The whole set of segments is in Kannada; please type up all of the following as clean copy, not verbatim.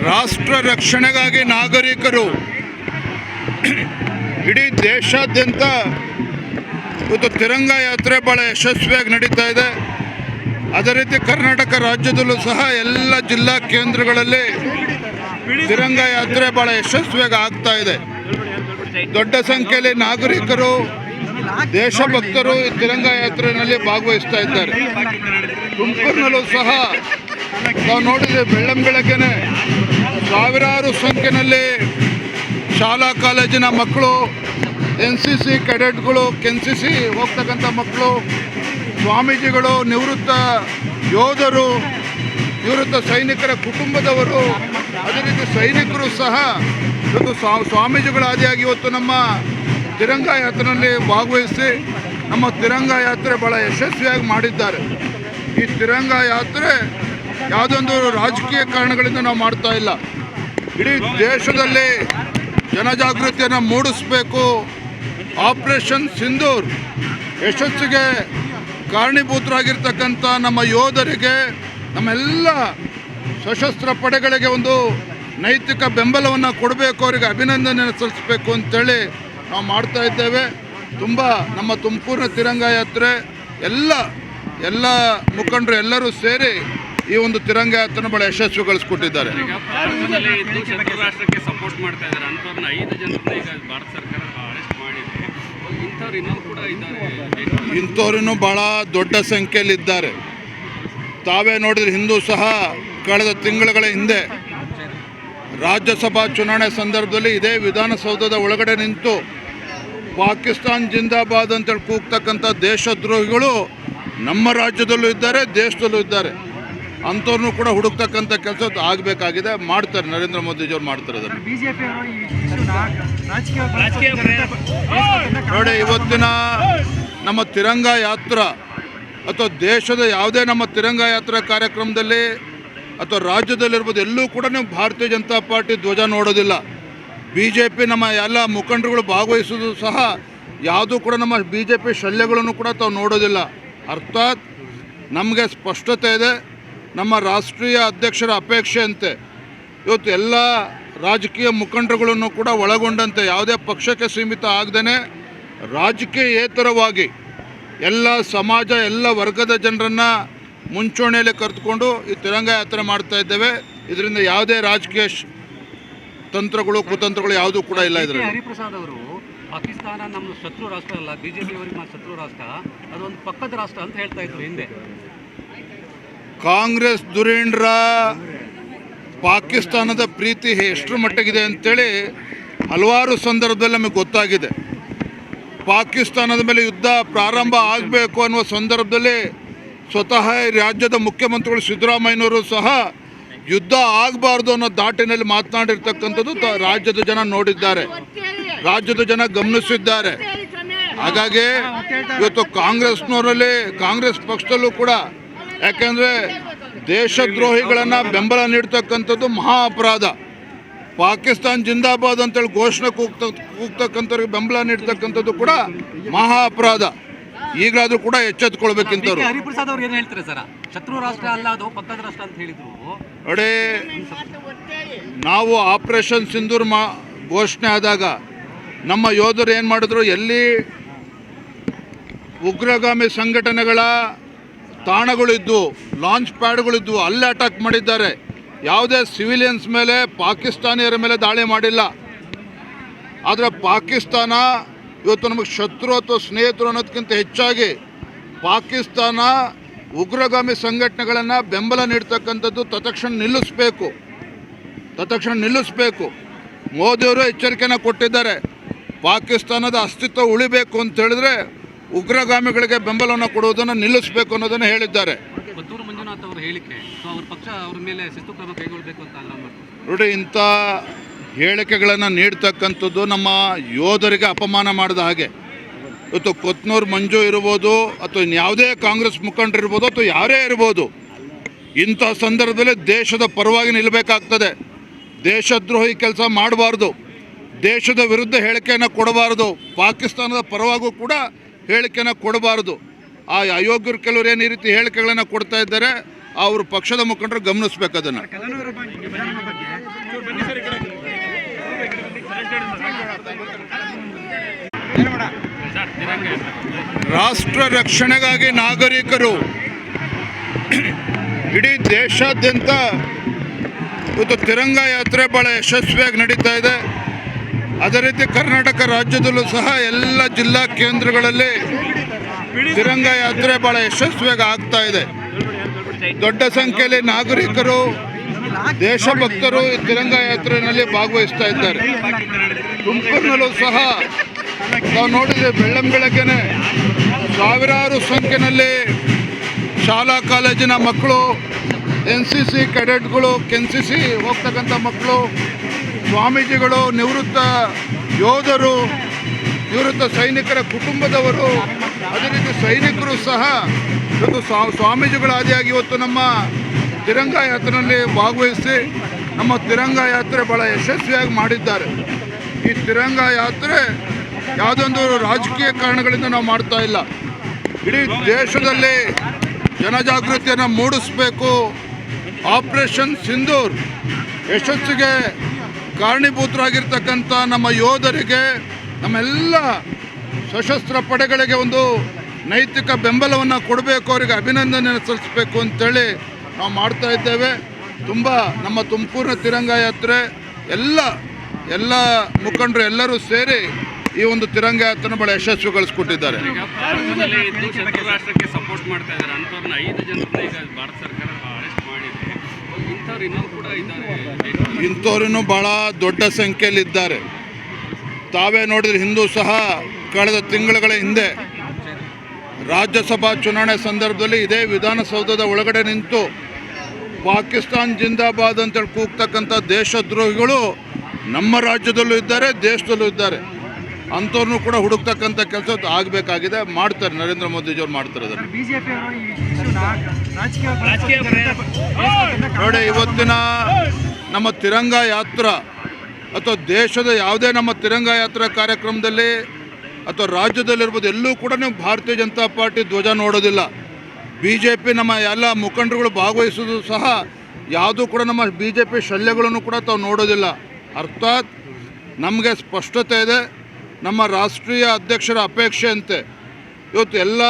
ರಾಷ್ಟ್ರ ರಕ್ಷಣೆಗಾಗಿ ನಾಗರಿಕರು ಇಡೀ ದೇಶಾದ್ಯಂತ ಇವತ್ತು ತಿರಂಗ ಯಾತ್ರೆ ಭಾಳ ಯಶಸ್ವಿಯಾಗಿ ನಡೀತಾ ಇದೆ. ಅದೇ ರೀತಿ ಕರ್ನಾಟಕ ರಾಜ್ಯದಲ್ಲೂ ಸಹ ಎಲ್ಲ ಜಿಲ್ಲಾ ಕೇಂದ್ರಗಳಲ್ಲಿ ತಿರಂಗ ಯಾತ್ರೆ ಭಾಳ ಯಶಸ್ವಿಯಾಗಿ ಆಗ್ತಾ ಇದೆ. ದೊಡ್ಡ ಸಂಖ್ಯೆಯಲ್ಲಿ ನಾಗರಿಕರು, ದೇಶಭಕ್ತರು ಈ ತಿರಂಗ ಯಾತ್ರೆಯಲ್ಲಿ ಭಾಗವಹಿಸ್ತಾ ಇದ್ದಾರೆ. ತುಮಕೂರಿನಲ್ಲೂ ಸಹ ನಾವು ನೋಡಿದರೆ ಬೆಳ್ಳಂಬೆಳಗ್ಗೆನೆ ಸಾವಿರಾರು ಸಂಖ್ಯೆಯಲ್ಲಿ ಶಾಲಾ ಕಾಲೇಜಿನ ಮಕ್ಕಳು, NCC ಕೆಡೆಟ್ಗಳು, KNCC ಹೋಗ್ತಕ್ಕಂಥ ಮಕ್ಕಳು, ಸ್ವಾಮೀಜಿಗಳು, ನಿವೃತ್ತ ಯೋಧರು, ನಿವೃತ್ತ ಸೈನಿಕರ ಕುಟುಂಬದವರು, ಅದೇ ರೀತಿ ಸೈನಿಕರು ಸಹ ಇವತ್ತು ಸ್ವಾಮೀಜಿಗಳಾದಿಯಾಗಿ ಇವತ್ತು ನಮ್ಮ ತಿರಂಗ ಯಾತ್ರೆಯಲ್ಲಿ ಭಾಗವಹಿಸಿ ನಮ್ಮ ತಿರಂಗ ಯಾತ್ರೆ ಭಾಳ ಯಶಸ್ವಿಯಾಗಿ ಮಾಡಿದ್ದಾರೆ. ಈ ತಿರಂಗ ಯಾತ್ರೆ ಯಾವುದೊಂದು ರಾಜಕೀಯ ಕಾರಣಗಳಿಂದ ನಾವು ಮಾಡ್ತಾ ಇಲ್ಲ. ಇಡೀ ದೇಶದಲ್ಲಿ ಜನಜಾಗೃತಿಯನ್ನು ಮೂಡಿಸಬೇಕು. ಆಪರೇಷನ್ ಸಿಂಧೂರ್ ಯಶಸ್ಸಿಗೆ ಕಾರಣೀಭೂತರಾಗಿರ್ತಕ್ಕಂಥ ನಮ್ಮ ಯೋಧರಿಗೆ, ನಮ್ಮೆಲ್ಲ ಸಶಸ್ತ್ರ ಪಡೆಗಳಿಗೆ ಒಂದು ನೈತಿಕ ಬೆಂಬಲವನ್ನು ಕೊಡಬೇಕು, ಅವರಿಗೆ ಅಭಿನಂದನೆ ಸಲ್ಲಿಸಬೇಕು ಅಂತೇಳಿ ನಾವು ಮಾಡ್ತಾ ಇದ್ದೇವೆ. ತುಂಬ ನಮ್ಮ ತುಮಕೂರಿನ ತಿರಂಗ ಯಾತ್ರೆ ಎಲ್ಲ ಮುಖಂಡರು ಎಲ್ಲರೂ ಸೇರಿ ಈ ಒಂದು ತಿರಂಗ ಯಾತ್ರೆ ಭಾಳ ಯಶಸ್ವಿಗೊಳಿಸ್ಕೊಟ್ಟಿದ್ದಾರೆ. ಸಪೋರ್ಟ್ ಮಾಡ್ತಾ ಇದ್ದಾರೆ ಅಂಥವ್ರನ್ನ 5 ಜನರನ್ನ ಈಗ ಭಾರತ ಸರ್ಕಾರ ಅರೆಸ್ಟ್ ಮಾಡಿದೆ. ಇಂಥವ್ರು ಭಾಳ ದೊಡ್ಡ ಸಂಖ್ಯೆಯಲ್ಲಿದ್ದಾರೆ. ತಾವೇ ನೋಡಿದ್ರೆ ಹಿಂದೂ ಸಹ ಕಳೆದ ತಿಂಗಳುಗಳ ಹಿಂದೆ ರಾಜ್ಯಸಭಾ ಚುನಾವಣೆ ಸಂದರ್ಭದಲ್ಲಿ ಇದೇ ವಿಧಾನಸೌಧದ ಒಳಗಡೆ ನಿಂತು ಪಾಕಿಸ್ತಾನ್ ಜಿಂದಾಬಾದ್ ಅಂತೇಳಿ ಕೂಗ್ತಕ್ಕಂಥ ದೇಶದ್ರೋಹಿಗಳು ನಮ್ಮ ರಾಜ್ಯದಲ್ಲೂ ಇದ್ದಾರೆ, ದೇಶದಲ್ಲೂ ಇದ್ದಾರೆ. ಅಂಥವ್ರನ್ನೂ ಕೂಡ ಹುಡುಕ್ತಕ್ಕಂಥ ಕೆಲಸ ಆಗಬೇಕಾಗಿದೆ. ಮಾಡ್ತಾರೆ, ನರೇಂದ್ರ ಮೋದಿಜಿಯವ್ರು ಮಾಡ್ತಾರೆ ಅದನ್ನು. ನೋಡಿ, ಇವತ್ತಿನ ನಮ್ಮ ತಿರಂಗ ಯಾತ್ರಾ ಅಥವಾ ದೇಶದ ಯಾವುದೇ ನಮ್ಮ ತಿರಂಗ ಯಾತ್ರಾ ಕಾರ್ಯಕ್ರಮದಲ್ಲಿ ಅಥವಾ ರಾಜ್ಯದಲ್ಲಿರ್ಬೋದು, ಎಲ್ಲೂ ಕೂಡ ನೀವು ಭಾರತೀಯ ಜನತಾ ಪಾರ್ಟಿ ಧ್ವಜ ನೋಡೋದಿಲ್ಲ. BJP ನಮ್ಮ ಎಲ್ಲ ಮುಖಂಡರುಗಳು ಭಾಗವಹಿಸೋದು ಸಹ ಯಾವುದೂ ಕೂಡ ನಮ್ಮ BJP ಶಲ್ಯಗಳನ್ನು ಕೂಡ ತಾವು ನೋಡೋದಿಲ್ಲ. ಅರ್ಥಾತ್ ನಮಗೆ ಸ್ಪಷ್ಟತೆ ಇದೆ. ನಮ್ಮ ರಾಷ್ಟ್ರೀಯ ಅಧ್ಯಕ್ಷರ ಅಪೇಕ್ಷೆಯಂತೆ ಇವತ್ತು ಎಲ್ಲ ರಾಜಕೀಯ ಮುಖಂಡರುಗಳನ್ನು ಕೂಡ ಒಳಗೊಂಡಂತೆ ಯಾವುದೇ ಪಕ್ಷಕ್ಕೆ ಸೀಮಿತ ಆಗದೇ ರಾಜಕೀಯೇತರವಾಗಿ ಎಲ್ಲ ಸಮಾಜ, ಎಲ್ಲ ವರ್ಗದ ಜನರನ್ನು ಮುಂಚೂಣಿಯಲ್ಲಿ ಕರೆದುಕೊಂಡು ಈ ತಿರಂಗ ಯಾತ್ರೆ ಮಾಡ್ತಾ ಇದ್ದೇವೆ. ಇದರಿಂದ ಯಾವುದೇ ರಾಜಕೀಯ ತಂತ್ರಗಳು, ಕುತಂತ್ರಗಳು ಯಾವುದೂ ಕೂಡ ಇಲ್ಲ. ಇದರಲ್ಲಿ ಹರಿಪ್ರಸಾದ್ ಅವರು ಪಾಕಿಸ್ತಾನ ನಮ್ಮ ಶತ್ರು ರಾಷ್ಟ್ರ ಅಲ್ಲ, BJP ಅವರಿಗೆ ಶತ್ರು ರಾಷ್ಟ್ರ, ಅದೊಂದು ಪಕ್ಕದ ರಾಷ್ಟ್ರ ಅಂತ ಹೇಳ್ತಾ ಇದ್ರು ಹಿಂದೆ. ಕಾಂಗ್ರೆಸ್ ಧುರೀಣರ ಪಾಕಿಸ್ತಾನದ ಪ್ರೀತಿ ಎಷ್ಟರ ಮಟ್ಟಿಗಿದೆ ಅಂತೇಳಿ ಹಲವಾರು ಸಂದರ್ಭದಲ್ಲಿ ನಮಗೆ ಗೊತ್ತಾಗಿದೆ. ಪಾಕಿಸ್ತಾನದ ಮೇಲೆ ಯುದ್ಧ ಪ್ರಾರಂಭ ಆಗಬೇಕು ಅನ್ನುವ ಸಂದರ್ಭದಲ್ಲಿ ಸ್ವತಃ ರಾಜ್ಯದ ಮುಖ್ಯಮಂತ್ರಿಗಳು ಸಿದ್ದರಾಮಯ್ಯನವರು ಸಹ ಯುದ್ಧ ಆಗಬಾರ್ದು ಅನ್ನೋ ದಾಟಿನಲ್ಲಿ ಮಾತನಾಡಿರ್ತಕ್ಕಂಥದ್ದು ರಾಜ್ಯದ ಜನ ನೋಡಿದ್ದಾರೆ, ರಾಜ್ಯದ ಜನ ಗಮನಿಸಿದ್ದಾರೆ. ಹಾಗಾಗಿ ಇವತ್ತು ಕಾಂಗ್ರೆಸ್ನವರಲ್ಲಿ, ಕಾಂಗ್ರೆಸ್ ಪಕ್ಷದಲ್ಲೂ ಕೂಡ, ಯಾಕೆಂದರೆ ದೇಶದ್ರೋಹಿಗಳನ್ನು ಬೆಂಬಲ ನೀಡ್ತಕ್ಕಂಥದ್ದು ಮಹಾ ಅಪರಾಧ. ಪಾಕಿಸ್ತಾನ್ ಜಿಂದಾಬಾದ್ ಅಂತೇಳಿ ಘೋಷಣೆ ಕೂಗ್ತಕ್ಕಂಥವ್ರಿಗೆ ಬೆಂಬಲ ನೀಡ್ತಕ್ಕಂಥದ್ದು ಕೂಡ ಮಹಾ ಅಪರಾಧ. ಈಗಲಾದರೂ ಕೂಡ ಎಚ್ಚೆತ್ತುಕೊಳ್ಬೇಕಿಂತವ್ರು. ಹರಿಪ್ರಸಾದ್ ಅವ್ರು ಏನು ಹೇಳ್ತಾರೆ ಸರ್? ಶತ್ರು ರಾಷ್ಟ್ರ ಅಲ್ಲ, ಅದು ಪಕ್ಕದ ರಾಷ್ಟ್ರ ಅಂತ ಹೇಳಿದ್ರು. ನೋಡಿ, ನಾವು ಆಪರೇಷನ್ ಸಿಂಧೂರ್ ಘೋಷಣೆ ಆದಾಗ ನಮ್ಮ ಯೋಧರು ಏನು ಮಾಡಿದ್ರು, ಎಲ್ಲಿ ಉಗ್ರಗಾಮಿ ಸಂಘಟನೆಗಳ ತಾಣಗಳಿದ್ವು, ಲಾಂಚ್ ಪ್ಯಾಡ್ಗಳಿದ್ವು, ಅಲ್ಲೇ ಅಟ್ಯಾಕ್ ಮಾಡಿದ್ದಾರೆ. ಯಾವುದೇ ಸಿವಿಲಿಯನ್ಸ್ ಮೇಲೆ, ಪಾಕಿಸ್ತಾನಿಯರ ಮೇಲೆ ದಾಳಿ ಮಾಡಿಲ್ಲ. ಆದರೆ ಪಾಕಿಸ್ತಾನ ಇವತ್ತು ನಮಗೆ ಶತ್ರು ಅಥವಾ ಸ್ನೇಹಿತರು ಅನ್ನೋದಕ್ಕಿಂತ ಹೆಚ್ಚಾಗಿ ಪಾಕಿಸ್ತಾನ ಉಗ್ರಗಾಮಿ ಸಂಘಟನೆಗಳನ್ನು ಬೆಂಬಲ ನೀಡ್ತಕ್ಕಂಥದ್ದು ತತ್ಕ್ಷಣ ನಿಲ್ಲಿಸಬೇಕು. ಮೋದಿಯವರು ಎಚ್ಚರಿಕೆಯನ್ನು ಕೊಟ್ಟಿದ್ದಾರೆ. ಪಾಕಿಸ್ತಾನದ ಅಸ್ತಿತ್ವ ಉಳಿಬೇಕು ಅಂತ ಹೇಳಿದ್ರೆ ಉಗ್ರಗಾಮಿಗಳಿಗೆ ಬೆಂಬಲವನ್ನು ಕೊಡುವುದನ್ನು ನಿಲ್ಲಿಸಬೇಕು ಅನ್ನೋದನ್ನು ಹೇಳಿದ್ದಾರೆ. ಮಂಜುನಾಥ್ ಅವರ ಹೇಳಿಕೆ, ಅವರ ಪಕ್ಷ ಅವರ ಮೇಲೆ ಶಿಸ್ತು ಕ್ರಮ ಕೈಗೊಳ್ಳಬೇಕು ಅಂತ ನೋಡಿ, ಇಂಥ ಹೇಳಿಕೆಗಳನ್ನು ನೀಡ್ತಕ್ಕಂಥದ್ದು ನಮ್ಮ ಯೋಧರಿಗೆ ಅಪಮಾನ ಮಾಡಿದ ಹಾಗೆ. ಇವತ್ತು ಕೊತ್ನೂರು ಮಂಜು ಇರ್ಬೋದು, ಅಥವಾ ಇನ್ಯಾವುದೇ ಕಾಂಗ್ರೆಸ್ ಮುಖಂಡರಿರ್ಬೋದು, ಅಥವಾ ಯಾರೇ ಇರ್ಬೋದು, ಇಂಥ ಸಂದರ್ಭದಲ್ಲಿ ದೇಶದ ಪರವಾಗಿ ನಿಲ್ಲಬೇಕಾಗ್ತದೆ. ದೇಶದ್ರೋಹಿ ಕೆಲಸ ಮಾಡಬಾರ್ದು, ದೇಶದ ವಿರುದ್ಧ ಹೇಳಿಕೆಯನ್ನು ಕೊಡಬಾರ್ದು, ಪಾಕಿಸ್ತಾನದ ಪರವಾಗೂ ಕೂಡ ಹೇಳಿಕೆಯನ್ನು ಕೊಡಬಾರ್ದು. ಆ ಅಯೋಗ್ಯರು ಕೆಲವರು ಏನು ಈ ರೀತಿ ಹೇಳಿಕೆಗಳನ್ನು ಕೊಡ್ತಾ ಇದ್ದಾರೆ, ಅವರು ಪಕ್ಷದ ಮುಖಂಡರು ಗಮನಿಸಬೇಕು ಅದನ್ನು. ರಾಷ್ಟ್ರ ರಕ್ಷಣೆಗಾಗಿ ನಾಗರಿಕರು ಇಡೀ ದೇಶಾದ್ಯಂತ ಇವತ್ತು ತಿರಂಗ ಯಾತ್ರೆ ಭಾಳ ಯಶಸ್ವಿಯಾಗಿ ನಡೀತಾ ಇದೆ. ಅದೇ ರೀತಿ ಕರ್ನಾಟಕ ರಾಜ್ಯದಲ್ಲೂ ಸಹ ಎಲ್ಲ ಜಿಲ್ಲಾ ಕೇಂದ್ರಗಳಲ್ಲಿ ತಿರಂಗ ಯಾತ್ರೆ ಭಾಳ ಯಶಸ್ವಿಯಾಗಿ ಆಗ್ತಾ ಇದೆ. ದೊಡ್ಡ ಸಂಖ್ಯೆಯಲ್ಲಿ ನಾಗರಿಕರು ದೇಶಭಕ್ತರು ಈ ತಿರಂಗ ಯಾತ್ರೆಯಲ್ಲಿ ಭಾಗವಹಿಸ್ತಾ ಇದ್ದಾರೆ. ತುಮಕೂರಿನಲ್ಲೂ ಸಹ ನಾವು ನೋಡಿದರೆ ಬೆಳ್ಳಂಬೆಳಗ್ಗೆನೆ ಸಾವಿರಾರು ಸಂಖ್ಯೆಯಲ್ಲಿ ಶಾಲಾ ಕಾಲೇಜಿನ ಮಕ್ಕಳು, NCC ಕೆಡೆಟ್ಗಳು, KNCC ಹೋಗ್ತಕ್ಕಂಥ ಮಕ್ಕಳು, ಸ್ವಾಮೀಜಿಗಳು, ನಿವೃತ್ತ ಯೋಧರು, ನಿವೃತ್ತ ಸೈನಿಕರ ಕುಟುಂಬದವರು, ಅದೇ ರೀತಿ ಸೈನಿಕರು ಸಹ ಇವತ್ತು ಸ್ವಾಮೀಜಿಗಳಾದಿಯಾಗಿ ಇವತ್ತು ನಮ್ಮ ತಿರಂಗ ಯಾತ್ರೆಯಲ್ಲಿ ಭಾಗವಹಿಸಿ ನಮ್ಮ ತಿರಂಗ ಯಾತ್ರೆ ಭಾಳ ಯಶಸ್ವಿಯಾಗಿ ಮಾಡಿದ್ದಾರೆ. ಈ ತಿರಂಗ ಯಾತ್ರೆ ಯಾವುದೊಂದು ರಾಜಕೀಯ ಕಾರಣಗಳಿಂದ ನಾವು ಮಾಡ್ತಾ ಇಲ್ಲ. ಇಡೀ ದೇಶದಲ್ಲಿ ಜನಜಾಗೃತಿಯನ್ನು ಮೂಡಿಸಬೇಕು. ಆಪರೇಷನ್ ಸಿಂಧೂರ್ ಯಶಸ್ಸಿಗೆ ಕಾರಣೀಭೂತರಾಗಿರ್ತಕ್ಕಂಥ ನಮ್ಮ ಯೋಧರಿಗೆ, ನಮ್ಮೆಲ್ಲ ಸಶಸ್ತ್ರ ಪಡೆಗಳಿಗೆ ಒಂದು ನೈತಿಕ ಬೆಂಬಲವನ್ನು ಕೊಡಬೇಕು, ಅವರಿಗೆ ಅಭಿನಂದನೆ ಸಲ್ಲಿಸಬೇಕು ಅಂತೇಳಿ ನಾವು ಮಾಡ್ತಾ ಇದ್ದೇವೆ. ತುಂಬ ನಮ್ಮ ತುಮಕೂರಿನ ತಿರಂಗ ಯಾತ್ರೆ ಎಲ್ಲ ಮುಖಂಡರು ಎಲ್ಲರೂ ಸೇರಿ ಈ ಒಂದು ತಿರಂಗ ಯಾತ್ರೆ ಭಾಳ ಯಶಸ್ವಿಗೊಳಿಸ್ಕೊಟ್ಟಿದ್ದಾರೆ. ರಾಷ್ಟ್ರಕ್ಕೆ ಸಪೋರ್ಟ್ ಮಾಡ್ತಾ ಇದ್ದಾರೆ ಅಂಥವ್ರನ್ನ 5 ಜನರನ್ನ ಈಗ ಭಾರತ ಸರ್ಕಾರ ಅರೆಸ್ಟ್ ಮಾಡಿದೆ. ಇಂಥವ್ರು ಇನ್ನೂ ಕೂಡ ಇದ್ದಾರೆ. ಇಂಥವ್ರೂ ಭಾಳ ದೊಡ್ಡ ಸಂಖ್ಯೆಯಲ್ಲಿದ್ದಾರೆ. ತಾವೇ ನೋಡಿದ್ರೆ ಹಿಂದೂ ಸಹ ಕಳೆದ ತಿಂಗಳುಗಳ ಹಿಂದೆ ರಾಜ್ಯಸಭಾ ಚುನಾವಣೆ ಸಂದರ್ಭದಲ್ಲಿ ಇದೇ ವಿಧಾನಸೌಧದ ಒಳಗಡೆ ನಿಂತು ಪಾಕಿಸ್ತಾನ್ ಜಿಂದಾಬಾದ್ ಅಂತೇಳಿ ಕೂಗ್ತಕ್ಕಂಥ ದೇಶದ್ರೋಹಿಗಳು ನಮ್ಮ ರಾಜ್ಯದಲ್ಲೂ ಇದ್ದಾರೆ, ದೇಶದಲ್ಲೂ ಇದ್ದಾರೆ. ಅಂಥವ್ರನ್ನೂ ಕೂಡ ಹುಡುಕ್ತಕ್ಕಂಥ ಕೆಲಸ ಆಗಬೇಕಾಗಿದೆ. ಮಾಡ್ತಾರೆ, ನರೇಂದ್ರ ಮೋದಿಜಿಯವ್ರು ಮಾಡ್ತಾರೆ ಅದನ್ನು. ನೋಡಿ, ಇವತ್ತಿನ ನಮ್ಮ ತಿರಂಗ ಯಾತ್ರಾ ಅಥವಾ ದೇಶದ ಯಾವುದೇ ನಮ್ಮ ತಿರಂಗ ಯಾತ್ರಾ ಕಾರ್ಯಕ್ರಮದಲ್ಲಿ ಅಥವಾ ರಾಜ್ಯದಲ್ಲಿರ್ಬೋದು ಎಲ್ಲೂ ಕೂಡ ನೀವು ಭಾರತೀಯ ಜನತಾ ಪಾರ್ಟಿ ಧ್ವಜ ನೋಡೋದಿಲ್ಲ. BJP ನಮ್ಮ ಎಲ್ಲ ಮುಖಂಡರುಗಳು ಭಾಗವಹಿಸೋದು ಸಹ ಯಾವುದೂ ಕೂಡ ನಮ್ಮ BJP ಶಲ್ಯಗಳನ್ನು ಕೂಡ ತಾವು ನೋಡೋದಿಲ್ಲ. ಅರ್ಥಾತ್ ನಮಗೆ ಸ್ಪಷ್ಟತೆ ಇದೆ, ನಮ್ಮ ರಾಷ್ಟ್ರೀಯ ಅಧ್ಯಕ್ಷರ ಅಪೇಕ್ಷೆಯಂತೆ ಇವತ್ತು ಎಲ್ಲ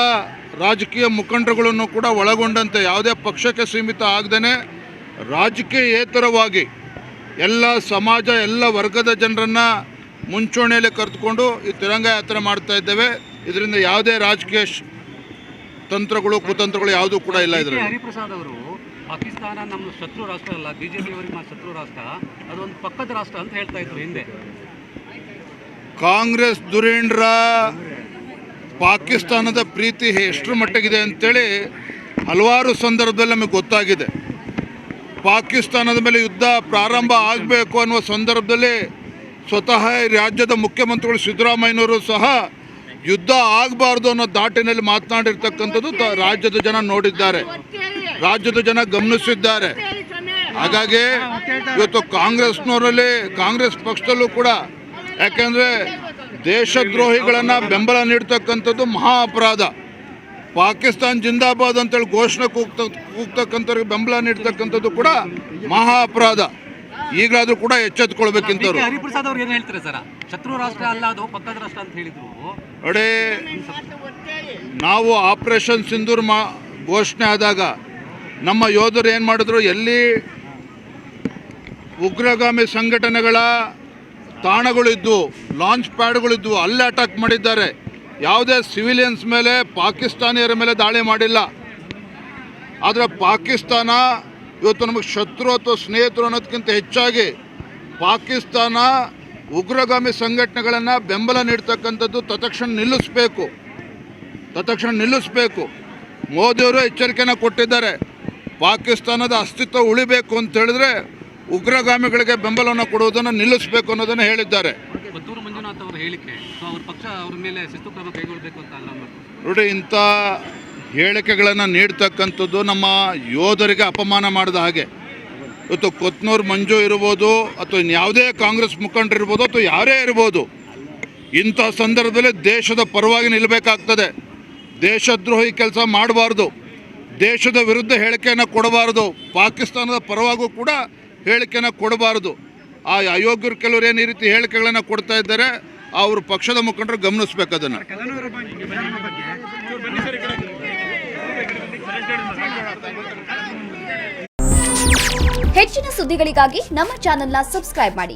ರಾಜಕೀಯ ಮುಖಂಡರುಗಳನ್ನು ಕೂಡ ಒಳಗೊಂಡಂತೆ ಯಾವುದೇ ಪಕ್ಷಕ್ಕೆ ಸೀಮಿತ ಆಗದೇ ರಾಜಕೀಯೇತರವಾಗಿ ಎಲ್ಲ ಸಮಾಜ, ಎಲ್ಲ ವರ್ಗದ ಜನರನ್ನು ಮುಂಚೂಣಿಯಲ್ಲಿ ಕರೆದುಕೊಂಡು ಈ ತಿರಂಗ ಯಾತ್ರೆ ಮಾಡ್ತಾ ಇದ್ದೇವೆ. ಇದರಿಂದ ಯಾವುದೇ ರಾಜಕೀಯ ತಂತ್ರಗಳು, ಕುತಂತ್ರಗಳು ಯಾವುದೂ ಕೂಡ ಇಲ್ಲ. ಇದರಲ್ಲಿ ಹರಿಪ್ರಸಾದ್ ಅವರು ಪಾಕಿಸ್ತಾನ ನಮ್ಮ ಶತ್ರು ರಾಷ್ಟ್ರ ಅಲ್ಲ, BJP ಅವರಿಗೆ ಶತ್ರು ರಾಷ್ಟ್ರ, ಅದೊಂದು ಪಕ್ಕದ ರಾಷ್ಟ್ರ ಅಂತ ಹೇಳ್ತಾ ಇದ್ರು ಹಿಂದೆ. ಕಾಂಗ್ರೆಸ್ ಧುರೀಣರ ಪಾಕಿಸ್ತಾನದ ಪ್ರೀತಿ ಎಷ್ಟರ ಮಟ್ಟಿಗಿದೆ ಅಂತೇಳಿ ಹಲವಾರು ಸಂದರ್ಭದಲ್ಲಿ ನಮಗೆ ಗೊತ್ತಾಗಿದೆ. ಪಾಕಿಸ್ತಾನದ ಮೇಲೆ ಯುದ್ಧ ಪ್ರಾರಂಭ ಆಗಬೇಕು ಅನ್ನುವ ಸಂದರ್ಭದಲ್ಲಿ ಸ್ವತಃ ರಾಜ್ಯದ ಮುಖ್ಯಮಂತ್ರಿಗಳು ಸಿದ್ದರಾಮಯ್ಯನವರು ಸಹ ಯುದ್ಧ ಆಗಬಾರ್ದು ಅನ್ನೋ ದಾಟಿನಲ್ಲಿ ಮಾತನಾಡಿರ್ತಕ್ಕಂಥದ್ದು ರಾಜ್ಯದ ಜನ ನೋಡಿದ್ದಾರೆ, ರಾಜ್ಯದ ಜನ ಗಮನಿಸಿದ್ದಾರೆ. ಹಾಗಾಗಿ ಇವತ್ತು ಕಾಂಗ್ರೆಸ್ ಪಕ್ಷದಲ್ಲೂ ಕೂಡ, ಯಾಕೆಂದರೆ ದೇಶದ್ರೋಹಿಗಳನ್ನು ಬೆಂಬಲ ನೀಡ್ತಕ್ಕಂಥದ್ದು ಮಹಾ ಅಪರಾಧ. ಪಾಕಿಸ್ತಾನ್ ಜಿಂದಾಬಾದ್ ಅಂತೇಳಿ ಘೋಷಣೆ ಕೂಗ್ತಕ್ಕಂಥವ್ರಿಗೆ ಬೆಂಬಲ ನೀಡ್ತಕ್ಕಂಥದ್ದು ಕೂಡ ಮಹಾ ಅಪರಾಧ. ಈಗಲಾದರೂ ಕೂಡ ಎಚ್ಚೆತ್ತುಕೊಳ್ಬೇಕಿಂತವ್ರು. ಹರಿಪ್ರಸಾದ್ ಅವ್ರು ಏನು ಹೇಳ್ತಾರೆ ಸರ್? ಶತ್ರು ರಾಷ್ಟ್ರ ಅಲ್ಲ, ಅದು ಪಕ್ಕದ ರಾಷ್ಟ್ರ ಅಂತ ಹೇಳಿದ್ರು. ನೋಡಿ, ನಾವು ಆಪರೇಷನ್ ಸಿಂಧೂರ್ ಘೋಷಣೆ ಆದಾಗ ನಮ್ಮ ಯೋಧರು ಏನು ಮಾಡಿದ್ರು, ಎಲ್ಲಿ ಉಗ್ರಗಾಮಿ ಸಂಘಟನೆಗಳ ತಾಣಗಳಿದ್ವು, ಲಾಂಚ್ ಪ್ಯಾಡ್ಗಳಿದ್ವು, ಅಲ್ಲೇ ಅಟ್ಯಾಕ್ ಮಾಡಿದ್ದಾರೆ. ಯಾವುದೇ ಸಿವಿಲಿಯನ್ಸ್ ಮೇಲೆ, ಪಾಕಿಸ್ತಾನಿಯರ ಮೇಲೆ ದಾಳಿ ಮಾಡಿಲ್ಲ. ಆದರೆ ಪಾಕಿಸ್ತಾನ ಇವತ್ತು ನಮಗೆ ಶತ್ರು ಅಥವಾ ಸ್ನೇಹಿತರು ಅನ್ನೋದಕ್ಕಿಂತ ಹೆಚ್ಚಾಗಿ ಪಾಕಿಸ್ತಾನ ಉಗ್ರಗಾಮಿ ಸಂಘಟನೆಗಳನ್ನು ಬೆಂಬಲ ನೀಡ್ತಕ್ಕಂಥದ್ದು ತತ್ಕ್ಷಣ ನಿಲ್ಲಿಸಬೇಕು. ಮೋದಿಯವರು ಎಚ್ಚರಿಕೆಯನ್ನು ಕೊಟ್ಟಿದ್ದಾರೆ. ಪಾಕಿಸ್ತಾನದ ಅಸ್ತಿತ್ವ ಉಳಿಬೇಕು ಅಂತ ಹೇಳಿದ್ರೆ ಉಗ್ರಗಾಮಿಗಳಿಗೆ ಬೆಂಬಲವನ್ನು ಕೊಡುವುದನ್ನು ನಿಲ್ಲಿಸಬೇಕು ಅನ್ನೋದನ್ನು ಹೇಳಿದ್ದಾರೆ. ಪುತ್ತೂರು ಮಂಜುನಾಥ್ ಅವರ ಹೇಳಿಕೆ, ಅವ್ರ ಪಕ್ಷ ಅವ್ರ ಮೇಲೆ ಶಿಸ್ತು ಕ್ರಮ ಕೈಗೊಳ್ಳಬೇಕು ಅಂತ ಅಲ್ಲ. ನೋಡಿ, ಇಂಥ ಹೇಳಿಕೆಗಳನ್ನು ನೀಡ್ತಕ್ಕಂಥದ್ದು ನಮ್ಮ ಯೋಧರಿಗೆ ಅಪಮಾನ ಮಾಡಿದ ಹಾಗೆ. ಇವತ್ತು ಕೊತ್ನೂರು ಮಂಜು ಇರ್ಬೋದು, ಅಥವಾ ಯಾವುದೇ ಕಾಂಗ್ರೆಸ್ ಮುಖಂಡರು ಇರ್ಬೋದು, ಅಥವಾ ಯಾರೇ ಇರ್ಬೋದು, ಇಂಥ ಸಂದರ್ಭದಲ್ಲಿ ದೇಶದ ಪರವಾಗಿ ನಿಲ್ಲಬೇಕಾಗ್ತದೆ. ದೇಶದ್ರೋಹಿ ಕೆಲಸ ಮಾಡಬಾರ್ದು, ದೇಶದ ವಿರುದ್ಧ ಹೇಳಿಕೆಯನ್ನು ಕೊಡಬಾರ್ದು, ಪಾಕಿಸ್ತಾನದ ಪರವಾಗೂ ಕೂಡ ಹೇಳಿಕೆಯನ್ನು ಕೊಡಬಾರ್ದು. ಆ ಅಯೋಗ್ಯರು ಕೆಲವರು ಏನು ಈ ರೀತಿ ಹೇಳಿಕೆಗಳನ್ನು ಕೊಡ್ತಾ ಇದ್ದಾರೆ, ಅವರು ಪಕ್ಷದ ಮುಖಂಡರು ಗಮನಿಸಬೇಕು ಅದನ್ನು. ಹೆಚ್ಚಿನ ಸುದ್ದಿಗಳಿಗಾಗಿ ನಮ್ಮ ಚಾನೆಲ್ನ ಸಬ್ಸ್ಕ್ರೈಬ್ ಮಾಡಿ.